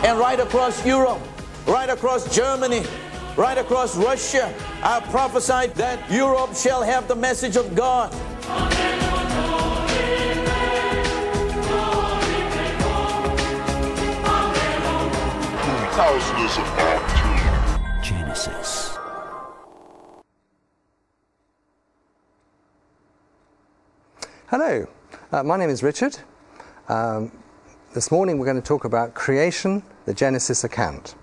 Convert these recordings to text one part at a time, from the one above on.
and right across Europe, right across Germany, right across Russia. I prophesied that Europe shall have the message of God. Genesis. Hello, my name is Richard. This morning we're going to talk about creation, the Genesis account.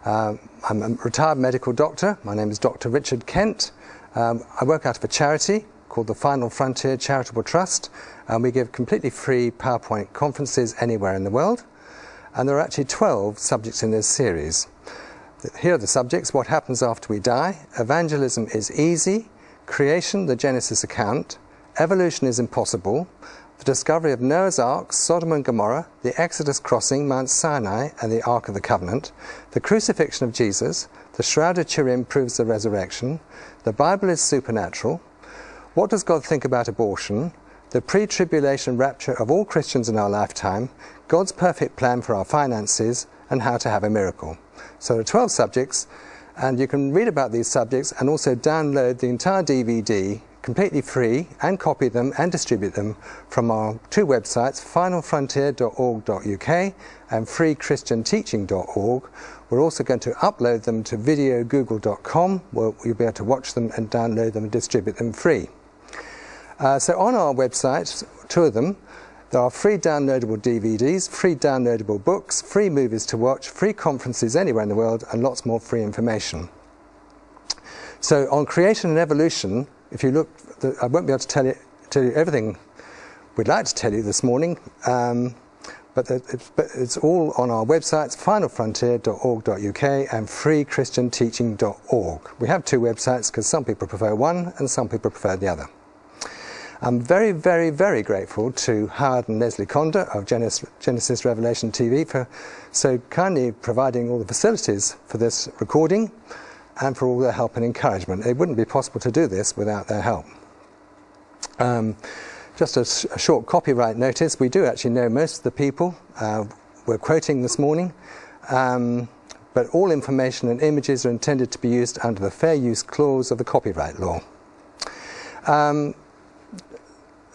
I'm a retired medical doctor. My name is Dr. Richard Kent. I work out of a charity called the Final Frontier Charitable Trust, and we give completely free PowerPoint conferences anywhere in the world. And there are actually 12 subjects in this series. Here are the subjects: what happens after we die, evangelism is easy, creation, the Genesis account, evolution is impossible, the discovery of Noah's Ark, Sodom and Gomorrah, the Exodus crossing, Mount Sinai and the Ark of the Covenant, the crucifixion of Jesus, the Shroud of Turin proves the resurrection, the Bible is supernatural, what does God think about abortion, the pre-tribulation rapture of all Christians in our lifetime, God's perfect plan for our finances, and how to have a miracle. So there are 12 subjects, and you can read about these subjects and also download the entire DVD completely free and copy them and distribute them from our two websites, finalfrontier.org.uk and freechristianteaching.org. We're also going to upload them to videogoogle.com, where you'll be able to watch them and download them and distribute them free. So on our website, two of them, there are free downloadable DVDs, free downloadable books, free movies to watch, free conferences anywhere in the world, and lots more free information. So on creation and evolution, if you look, I won't be able to tell you everything we'd like to tell you this morning, but it's all on our websites, finalfrontier.org.uk and freechristianteaching.org. We have two websites because some people prefer one and some people prefer the other. I'm very, very, very grateful to Howard and Leslie Conda of Genesis Revelation TV for so kindly providing all the facilities for this recording and for all their help and encouragement. It wouldn't be possible to do this without their help. Just a short copyright notice. We do actually know most of the people we're quoting this morning, but all information and images are intended to be used under the Fair Use Clause of the Copyright Law. A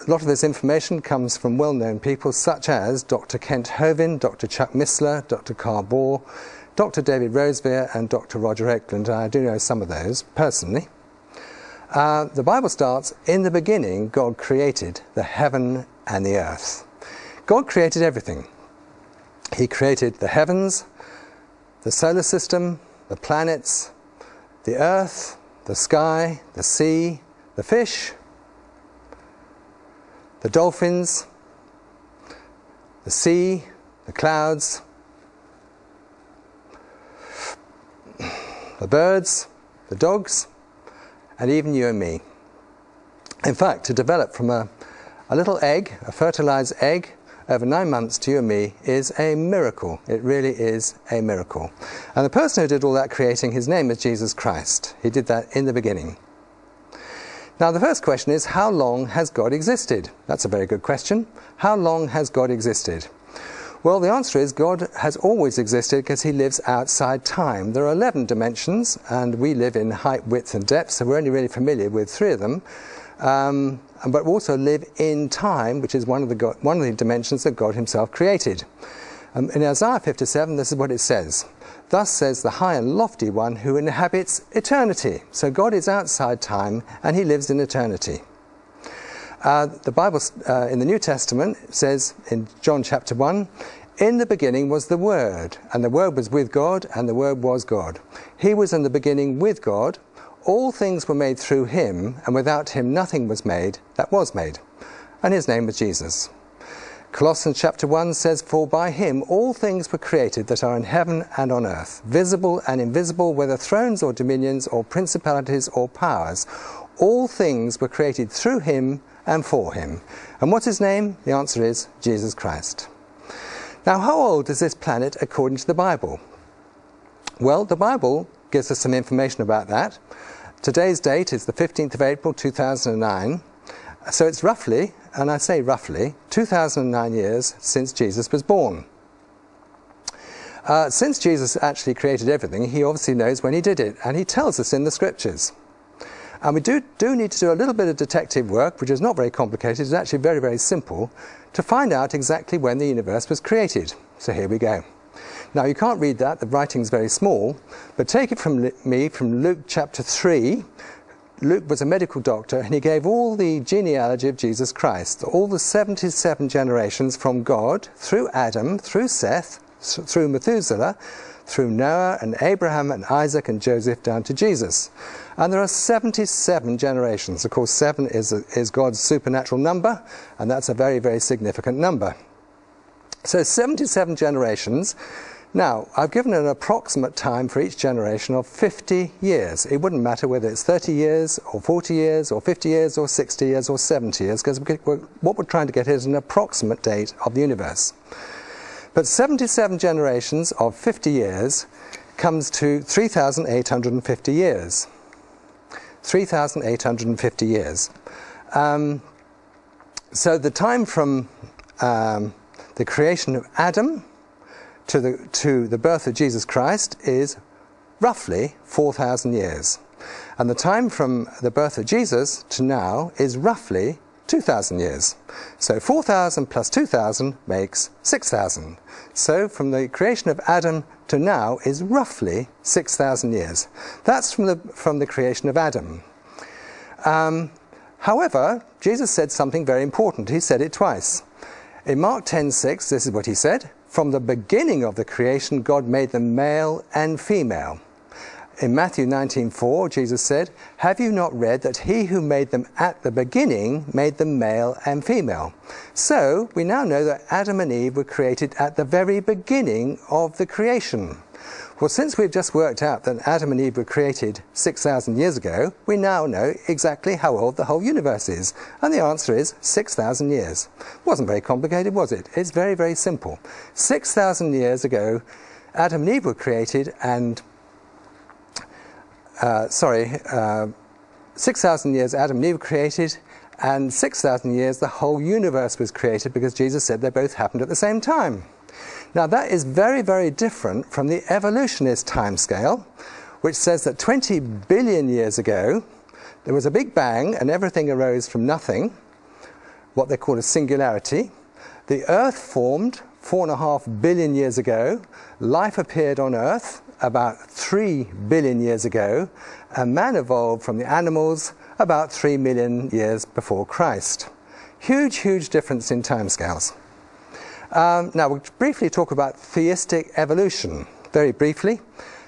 lot of this information comes from well-known people such as Dr. Kent Hovind, Dr. Chuck Missler, Dr. Carl Bohr, Dr. David Rosevere and Dr. Roger Oakland. I do know some of those personally. The Bible starts, in the beginning God created the heaven and the earth. God created everything. He created the heavens, the solar system, the planets, the earth, the sky, the sea, the fish, the dolphins, the sea, the clouds, the birds, the dogs, and even you and me. In fact, to develop from a little egg, a fertilized egg, over 9 months to you and me is a miracle. It really is a miracle. And the person who did all that creating, his name is Jesus Christ. He did that in the beginning. Now the first question is, how long has God existed? That's a very good question. How long has God existed? Well, the answer is God has always existed because he lives outside time. There are 11 dimensions, and we live in height, width and depth, so we're only really familiar with 3 of them. But we also live in time, which is one of the dimensions that God himself created. In Isaiah 57, this is what it says. Thus says the high and lofty one who inhabits eternity. So God is outside time and he lives in eternity. The Bible in the New Testament says in John chapter 1, in the beginning was the Word, and the Word was with God, and the Word was God. He was in the beginning with God. All things were made through him, and without him nothing was made that was made. And his name was Jesus. Colossians chapter 1 says, for by him all things were created that are in heaven and on earth, visible and invisible, whether thrones or dominions or principalities or powers. All things were created through him and for him. And what's his name? The answer is Jesus Christ. Now, how old is this planet according to the Bible? Well, the Bible gives us some information about that. Today's date is the 15th of April 2009. So it's roughly, and I say roughly, 2009 years since Jesus was born. Since Jesus actually created everything, he obviously knows when he did it, and he tells us in the scriptures. And we do need to do a little bit of detective work, which is not very complicated, it's actually very, very simple, to find out exactly when the universe was created. So here we go. Now you can't read that, the writing's very small, but take it from me from Luke chapter 3. Luke was a medical doctor, and he gave all the genealogy of Jesus Christ, all the 77 generations from God, through Adam, through Seth, through Methuselah, through Noah and Abraham and Isaac and Joseph down to Jesus. And there are 77 generations. Of course, 7 is God's supernatural number, and that's a very, very significant number. So 77 generations. Now, I've given an approximate time for each generation of 50 years. It wouldn't matter whether it's 30 years or 40 years or 50 years or 60 years or 70 years, because what we're trying to get is an approximate date of the universe. But 77 generations of 50 years comes to 3,850 years. 3,850 years. So the time from the creation of Adam to the birth of Jesus Christ is roughly 4,000 years. And the time from the birth of Jesus to now is roughly 2,000 years. So 4,000 plus 2,000 makes 6,000. So from the creation of Adam to now is roughly 6,000 years. That's from the creation of Adam. However, Jesus said something very important. He said it twice. In Mark 10:6, this is what he said: "From the beginning of the creation, God made them male and female." In Matthew 19:4, Jesus said, "Have you not read that he who made them at the beginning made them male and female?" So we now know that Adam and Eve were created at the very beginning of the creation. Well, since we've just worked out that Adam and Eve were created 6,000 years ago, we now know exactly how old the whole universe is. And the answer is 6,000 years. Wasn't very complicated, was it? It's very, very simple. 6,000 years ago, Adam and Eve were created, and 6,000 years Adam and Eve were created, and 6,000 years the whole universe was created, because Jesus said they both happened at the same time. Now that is very, very different from the evolutionist timescale, which says that 20 billion years ago there was a big bang and everything arose from nothing, what they call a singularity. The Earth formed 4.5 billion years ago, life appeared on Earth about 3 billion years ago, and man evolved from the animals about 3 million years before Christ. Huge, huge difference in timescales. Now we'll briefly talk about theistic evolution, very briefly.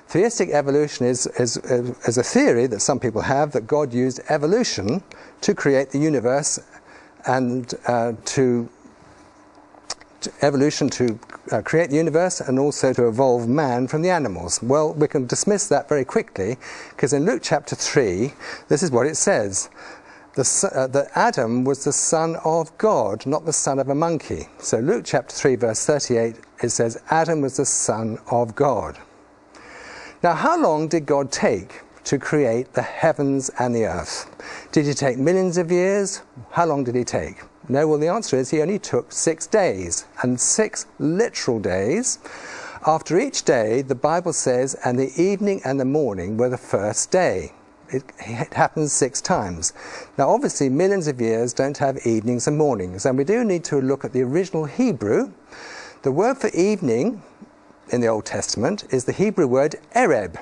Theistic evolution is a theory that some people have, that God used evolution to create the universe, and create the universe, and also to evolve man from the animals. Well, we can dismiss that very quickly, because in Luke chapter 3, this is what it says: that Adam was the son of God, not the son of a monkey. So Luke chapter 3 verse 38, it says Adam was the son of God. Now, how long did God take to create the heavens and the earth? Did he take millions of years? How long did he take? No, well, the answer is he only took 6 days, and 6 literal days. After each day, the Bible says, and the evening and the morning were the first day. It happens 6 times. Now, obviously, millions of years don't have evenings and mornings, and we do need to look at the original Hebrew. The word for evening in the Old Testament is the Hebrew word ereb,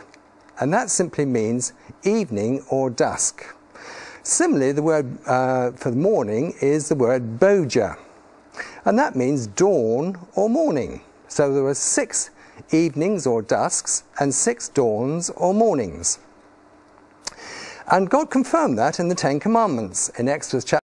and that simply means evening or dusk. Similarly, the word for the morning is the word boja, and that means dawn or morning. So there were 6 evenings or dusks and 6 dawns or mornings. And God confirmed that in the 10 Commandments in Exodus chapter